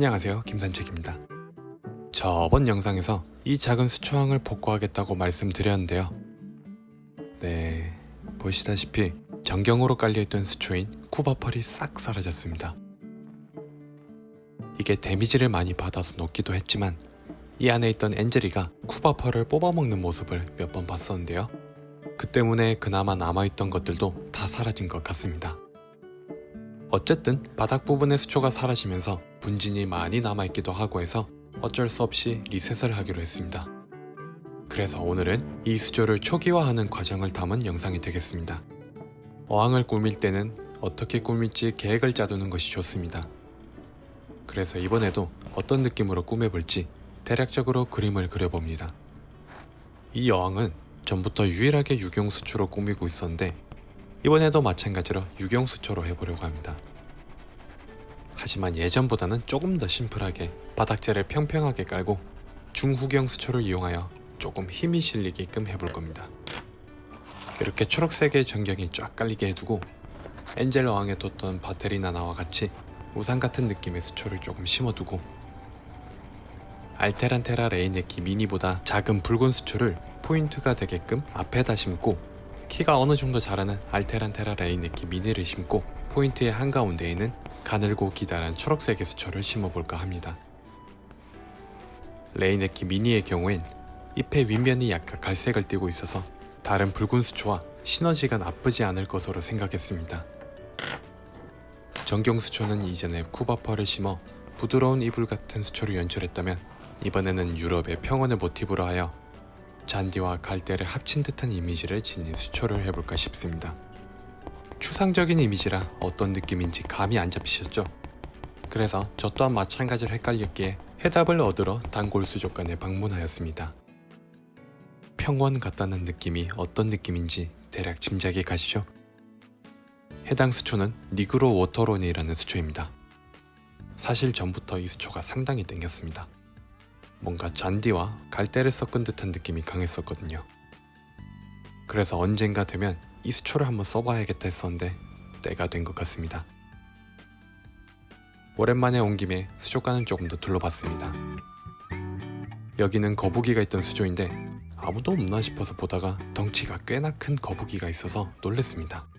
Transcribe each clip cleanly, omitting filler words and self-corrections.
안녕하세요, 김산책입니다. 저번 영상에서 이 작은 수초왕을 복구하겠다고 말씀드렸는데요. 네, 보시다시피 전경으로 깔려있던 수초인 쿠바펄이 싹 사라졌습니다. 이게 데미지를 많이 받아서 녹기도 했지만 이 안에 있던 엔젤이가 쿠바펄을 뽑아먹는 모습을 몇 번 봤었는데요. 그 때문에 그나마 남아있던 것들도 다 사라진 것 같습니다. 어쨌든 바닥 부분의 수초가 사라지면서 분진이 많이 남아있기도 하고 해서 어쩔 수 없이 리셋을 하기로 했습니다. 그래서 오늘은 이 수조를 초기화하는 과정을 담은 영상이 되겠습니다. 어항을 꾸밀 때는 어떻게 꾸밀지 계획을 짜두는 것이 좋습니다. 그래서 이번에도 어떤 느낌으로 꾸며볼지 대략적으로 그림을 그려봅니다. 이 어항은 전부터 유일하게 유경수초로 꾸미고 있었는데 이번에도 마찬가지로 유경수초로 해보려고 합니다. 하지만 예전보다는 조금 더 심플하게 바닥재를 평평하게 깔고 중후경 수초를 이용하여 조금 힘이 실리게끔 해볼 겁니다. 이렇게 초록색의 전경이 쫙 깔리게 해두고 엔젤 어항에 뒀던 바테리나나와 같이 우산 같은 느낌의 수초를 조금 심어두고 알테란테라 레인네키 미니보다 작은 붉은 수초를 포인트가 되게끔 앞에다 심고 키가 어느 정도 자라는 알테란테라 레인네키 미니를 심고 포인트의 한가운데에는 가늘고 기다란 초록색의 수초를 심어볼까 합니다. 레인네키 미니의 경우엔 잎의 윗면이 약간 갈색을 띠고 있어서 다른 붉은 수초와 시너지가 나쁘지 않을 것으로 생각했습니다. 전경 수초는 이전에 쿠바펄을 심어 부드러운 이불 같은 수초를 연출했다면 이번에는 유럽의 평원을 모티브로 하여 잔디와 갈대를 합친 듯한 이미지를 지닌 수초를 해볼까 싶습니다. 추상적인 이미지라 어떤 느낌인지 감이 안 잡히셨죠? 그래서 저 또한 마찬가지로 헷갈렸기에 해답을 얻으러 단골 수족관에 방문하였습니다. 평원 같다는 느낌이 어떤 느낌인지 대략 짐작이 가시죠? 해당 수초는 니그로 워터론이라는 수초입니다. 사실 전부터 이 수초가 상당히 땡겼습니다. 뭔가 잔디와 갈대를 섞은 듯한 느낌이 강했었거든요. 그래서 언젠가 되면 이 수초를 한번 써봐야겠다 했었는데 때가 된 것 같습니다. 오랜만에 온 김에 수족관을 조금 더 둘러봤습니다. 여기는 거북이가 있던 수조인데 아무도 없나 싶어서 보다가 덩치가 꽤나 큰 거북이가 있어서 놀랬습니다.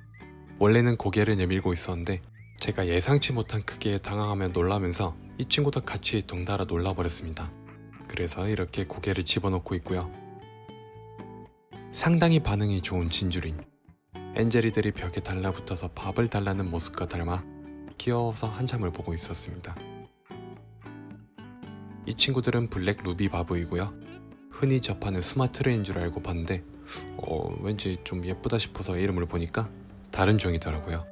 원래는 고개를 내밀고 있었는데 제가 예상치 못한 크기에 당황하며 놀라면서 이 친구도 같이 덩달아 놀라버렸습니다. 그래서 이렇게 고개를 집어넣고 있고요. 상당히 반응이 좋은 진주린. 엔젤이들이 벽에 달라붙어서 밥을 달라는 모습과 닮아 귀여워서 한참을 보고 있었습니다. 이 친구들은 블랙 루비 바보이고요. 흔히 접하는 수마트레인 줄 알고 봤는데 왠지 좀 예쁘다 싶어서 이름을 보니까 다른 종이더라고요.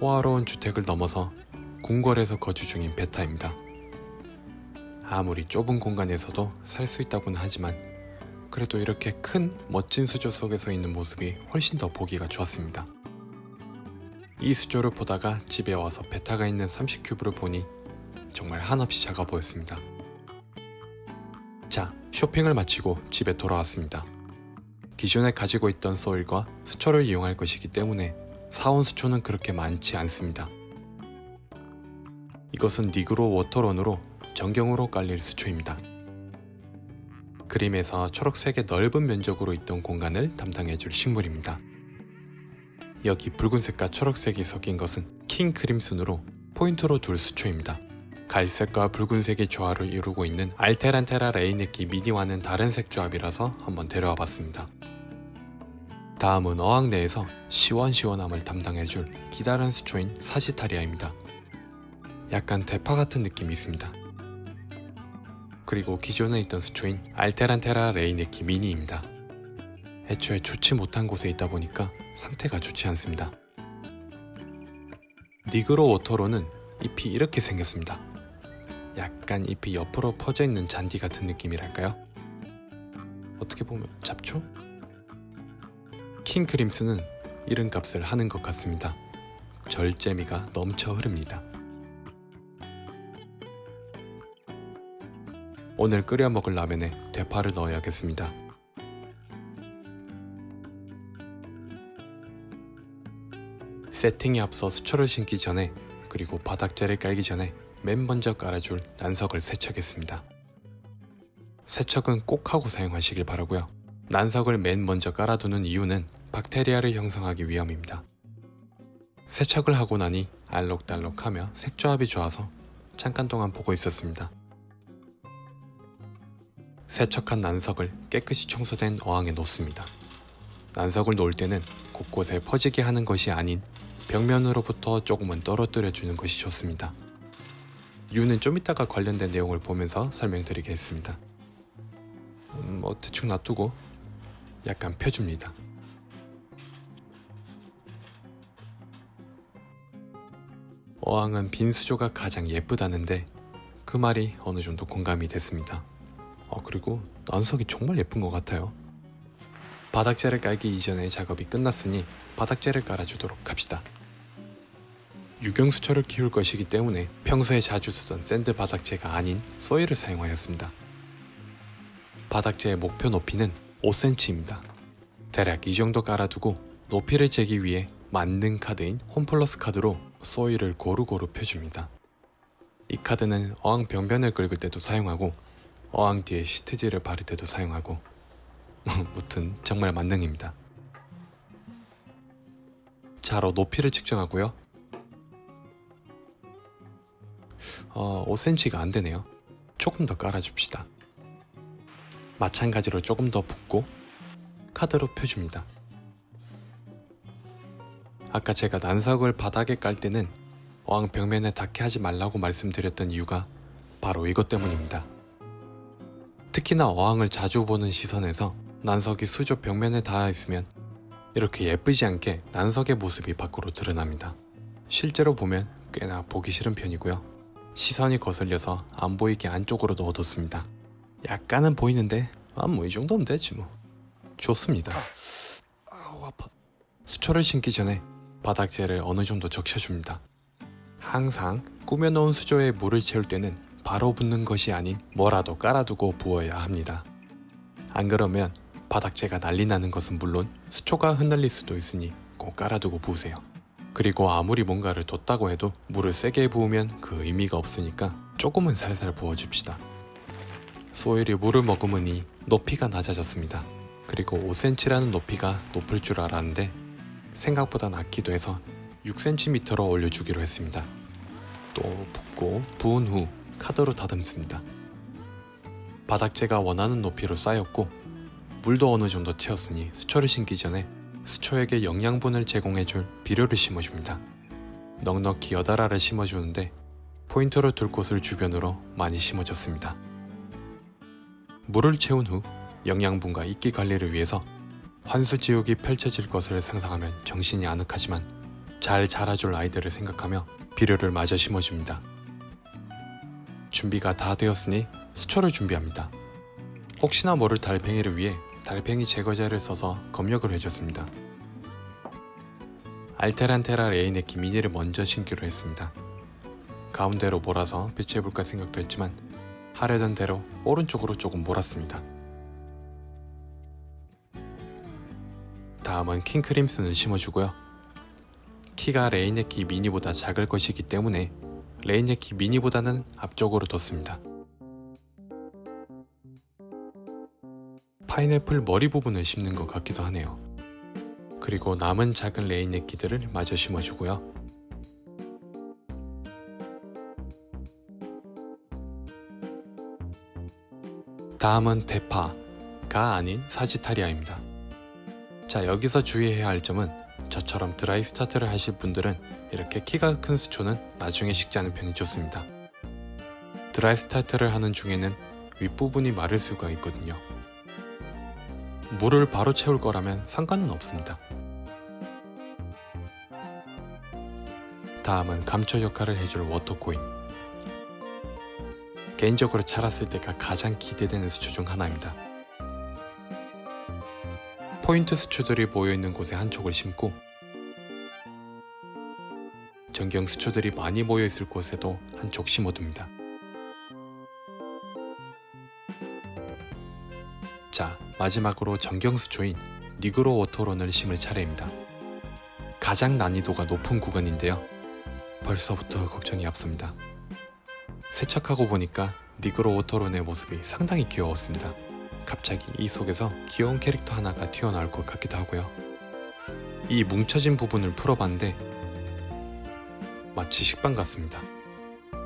호화로운 주택을 넘어서 궁궐에서 거주 중인 베타입니다. 아무리 좁은 공간에서도 살 수 있다고는 하지만 그래도 이렇게 큰 멋진 수조 속에서 있는 모습이 훨씬 더 보기가 좋았습니다. 이 수조를 보다가 집에 와서 베타가 있는 30큐브를 보니 정말 한없이 작아 보였습니다. 자, 쇼핑을 마치고 집에 돌아왔습니다. 기존에 가지고 있던 소일과 수초를 이용할 것이기 때문에 사온 수초는 그렇게 많지 않습니다. 이것은 니그로 워터론으로 전경으로 깔릴 수초입니다. 그림에서 초록색의 넓은 면적으로 있던 공간을 담당해줄 식물입니다. 여기 붉은색과 초록색이 섞인 것은 킹 크림슨으로 포인트로 둘 수초입니다. 갈색과 붉은색의 조화를 이루고 있는 알테란테라 레인네키 미니와는 다른 색 조합이라서 한번 데려와 봤습니다. 다음은 어항 내에서 시원시원함을 담당해줄 기다란 수초인 사지타리아입니다. 약간 대파 같은 느낌이 있습니다. 그리고 기존에 있던 수초인 알테란테라 레인네키 미니입니다. 애초에 좋지 못한 곳에 있다 보니까 상태가 좋지 않습니다. 니그로 워터로는 잎이 이렇게 생겼습니다. 약간 잎이 옆으로 퍼져 있는 잔디 같은 느낌이랄까요? 어떻게 보면 잡초? 킹 크림슨은 이름값을 하는 것 같습니다. 절제미가 넘쳐 흐릅니다. 오늘 끓여 먹을 라면에 대파를 넣어야겠습니다. 세팅에 앞서 수초를 심기 전에 그리고 바닥재를 깔기 전에 맨 먼저 깔아줄 난석을 세척했습니다. 세척은 꼭 하고 사용하시길 바라고요. 난석을 맨 먼저 깔아두는 이유는 박테리아를 형성하기 위함입니다. 세척을 하고 나니 알록달록하며 색조합이 좋아서 잠깐 동안 보고 있었습니다. 세척한 난석을 깨끗이 청소된 어항에 놓습니다. 난석을 놓을 때는 곳곳에 퍼지게 하는 것이 아닌 벽면으로부터 조금은 떨어뜨려 주는 것이 좋습니다. 이유는 좀 이따가 관련된 내용을 보면서 설명드리겠습니다. 대충 놔두고 약간 펴줍니다. 어항은 빈 수조가 가장 예쁘다는데 그 말이 어느 정도 공감이 됐습니다. 그리고 난석이 정말 예쁜 것 같아요. 바닥재를 깔기 이전에 작업이 끝났으니 바닥재를 깔아주도록 합시다. 유경수초를 키울 것이기 때문에 평소에 자주 쓰던 샌드 바닥재가 아닌 소일을 사용하였습니다. 바닥재의 목표 높이는 5cm입니다. 대략 이 정도 깔아두고 높이를 재기 위해 만능 카드인 홈플러스 카드로 소일을 고루고루 펴줍니다. 이 카드는 어항 벽면을 긁을 때도 사용하고 어항 뒤에 시트지를 바를 때도 사용하고 무튼 정말 만능입니다. 자로 높이를 측정하고요. 5cm가 안되네요. 조금 더 깔아줍시다. 마찬가지로 조금 더 붓고 카드로 펴줍니다. 아까 제가 난석을 바닥에 깔 때는 어항 벽면에 닿게 하지 말라고 말씀드렸던 이유가 바로 이것 때문입니다. 특히나 어항을 자주 보는 시선에서 난석이 수조 벽면에 닿아 있으면 이렇게 예쁘지 않게 난석의 모습이 밖으로 드러납니다. 실제로 보면 꽤나 보기 싫은 편이고요. 시선이 거슬려서 안 보이게 안쪽으로 넣어뒀습니다. 약간은 보이는데 이 정도면 되지 뭐. 좋습니다. 아파. 수초를 심기 전에 바닥재를 어느 정도 적셔줍니다. 항상 꾸며놓은 수조에 물을 채울 때는 바로 붓는 것이 아닌 뭐라도 깔아두고 부어야 합니다. 안 그러면 바닥재가 난리 나는 것은 물론 수초가 흩날릴 수도 있으니 꼭 깔아두고 부으세요. 그리고 아무리 뭔가를 뒀다고 해도 물을 세게 부으면 그 의미가 없으니까 조금은 살살 부어줍시다. 소일이 물을 머금으니 높이가 낮아졌습니다. 그리고 5cm라는 높이가 높을 줄 알았는데 생각보다 낮기도 해서 6cm로 올려주기로 했습니다. 또 붓고 부은 후 카드로 다듬습니다. 바닥재가 원하는 높이로 쌓였고 물도 어느 정도 채웠으니 수초를 심기 전에 수초에게 영양분을 제공해줄 비료를 심어줍니다. 넉넉히 8알을 심어주는데 포인트로 둘 곳을 주변으로 많이 심어줬습니다. 물을 채운 후 영양분과 이끼 관리를 위해서 환수지옥이 펼쳐질 것을 상상하면 정신이 아늑하지만 잘 자라줄 아이들을 생각하며 비료를 마저 심어줍니다. 준비가 다 되었으니 수초를 준비합니다. 혹시나 모를 달팽이를 위해 달팽이 제거제를 써서 검역을 해줬습니다. 알테란테라 레이네키 미니를 먼저 심기로 했습니다. 가운데로 몰아서 배치해볼까 생각도 했지만 하려던 대로 오른쪽으로 조금 몰았습니다. 다음은 킹크림슨을 심어주고요. 키가 레이네키 미니보다 작을 것이기 때문에 레이네키 미니보다는 앞쪽으로 뒀습니다. 파인애플 머리 부분을 심는 것 같기도 하네요. 그리고 남은 작은 레이네키들을 마저 심어주고요. 다음은 대파가 아닌 사지타리아입니다. 자, 여기서 주의해야 할 점은 저처럼 드라이 스타트를 하실 분들은 이렇게 키가 큰 수초는 나중에 식지 않은 편이 좋습니다. 드라이 스타트를 하는 중에는 윗부분이 마를 수가 있거든요. 물을 바로 채울 거라면 상관은 없습니다. 다음은 감초 역할을 해줄 워터코인. 개인적으로 자랐을 때가 가장 기대되는 수초 중 하나입니다. 포인트 수초들이 모여있는 곳에 한 촉을 심고 전경 수초들이 많이 모여있을 곳에도 한 촉 심어둡니다. 자, 마지막으로 전경 수초인 니그로 워터론을 심을 차례입니다. 가장 난이도가 높은 구간인데요. 벌써부터 걱정이 앞섭니다. 세척하고 보니까 니그로 오토론의 모습이 상당히 귀여웠습니다. 갑자기 이 속에서 귀여운 캐릭터 하나가 튀어나올 것 같기도 하고요. 이 뭉쳐진 부분을 풀어봤는데 마치 식빵 같습니다.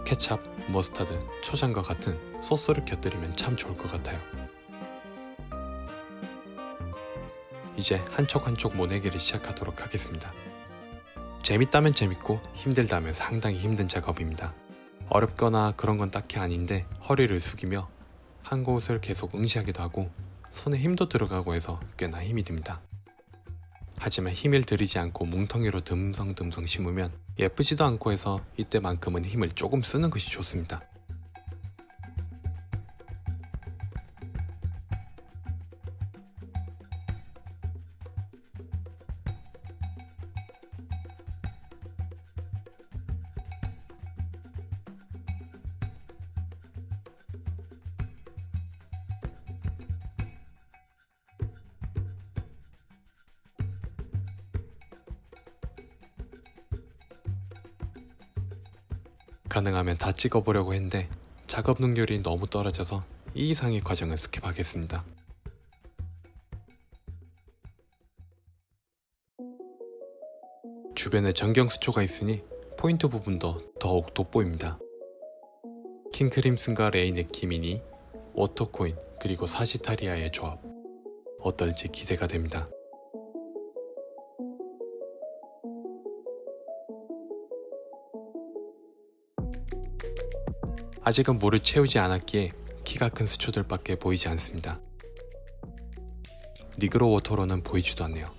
케찹, 머스타드, 초장과 같은 소스를 곁들이면 참 좋을 것 같아요. 이제 한쪽 한쪽 모내기를 시작하도록 하겠습니다. 재밌다면 재밌고 힘들다면 상당히 힘든 작업입니다. 어렵거나 그런 건 딱히 아닌데 허리를 숙이며 한 곳을 계속 응시하기도 하고 손에 힘도 들어가고 해서 꽤나 힘이 듭니다. 하지만 힘을 들이지 않고 뭉텅이로 듬성듬성 심으면 예쁘지도 않고 해서 이때만큼은 힘을 조금 쓰는 것이 좋습니다. 가능하면 다 찍어보려고 했는데 작업 능률이 너무 떨어져서 이 이상의 과정을 스킵하겠습니다. 주변에 전경수초가 있으니 포인트 부분도 더욱 돋보입니다. 킹크림슨과 레인의 키미니, 워터코인 그리고 사지타리아의 조합 어떨지 기대가 됩니다. 아직은 물을 채우지 않았기에 키가 큰 수초들밖에 보이지 않습니다. 니그로 워터로는 보이지도 않네요.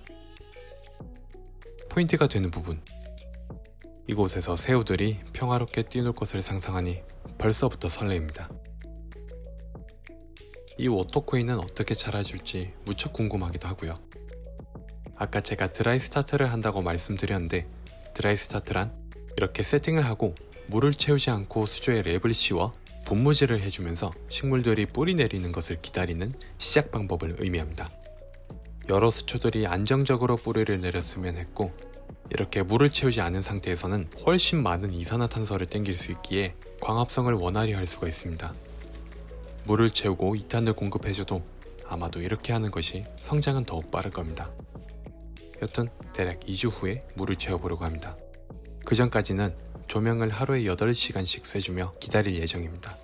포인트가 되는 부분, 이곳에서 새우들이 평화롭게 뛰놀 것을 상상하니 벌써부터 설레입니다. 이 워터코인은 어떻게 자라줄지 무척 궁금하기도 하고요. 아까 제가 드라이 스타트를 한다고 말씀드렸는데 드라이 스타트란 이렇게 세팅을 하고 물을 채우지 않고 수조에 랩을 씌워 분무질을 해주면서 식물들이 뿌리 내리는 것을 기다리는 시작 방법을 의미합니다. 여러 수초들이 안정적으로 뿌리를 내렸으면 했고 이렇게 물을 채우지 않은 상태에서는 훨씬 많은 이산화탄소를 땡길 수 있기에 광합성을 원활히 할 수가 있습니다. 물을 채우고 2탄을 공급해줘도 아마도 이렇게 하는 것이 성장은 더욱 빠를 겁니다. 여튼 대략 2주 후에 물을 채워보려고 합니다. 그 전까지는 조명을 하루에 8시간씩 쐬주며 기다릴 예정입니다.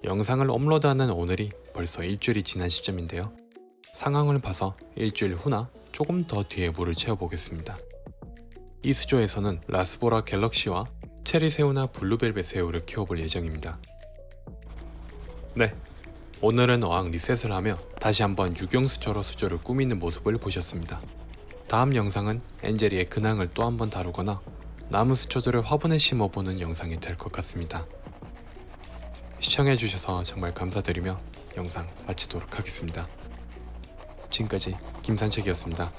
영상을 업로드하는 오늘이 벌써 일주일이 지난 시점인데요. 상황을 봐서 일주일 후나 조금 더 뒤에 물을 채워보겠습니다. 이 수조에서는 라스보라 갤럭시와 체리새우나 블루벨벳 새우를 키워볼 예정입니다. 네, 오늘은 어항 리셋을 하며 다시 한번 유경수초로 수조를 꾸미는 모습을 보셨습니다. 다음 영상은 엔젤이의 근황을 또 한번 다루거나 나무 수초들을 화분에 심어보는 영상이 될 것 같습니다. 시청해주셔서 정말 감사드리며 영상 마치도록 하겠습니다. 지금까지 김산책이었습니다.